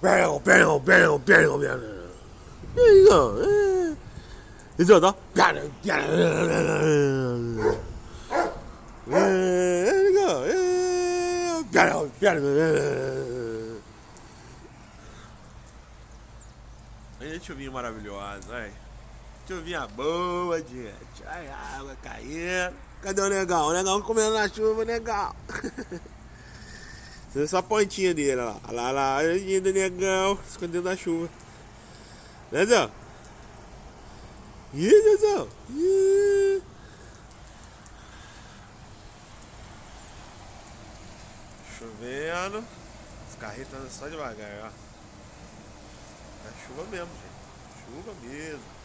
Bel, bel, bel, bel, bel. Isso, isso, ó. Olha, chuvinha maravilhosa, vai. Chuvinha boa, gente. Ai, água caindo. Cadê o negão? O negão comendo na chuva, negão. Você só a pontinha dele, ó. Olha lá, olha a pontinha do negão, escondendo na chuva. Né, Zé? Ih, Zé. Ih. Chovendo. Os carrinhos estão só devagar, ó. É chuva mesmo, gente. Chuva mesmo.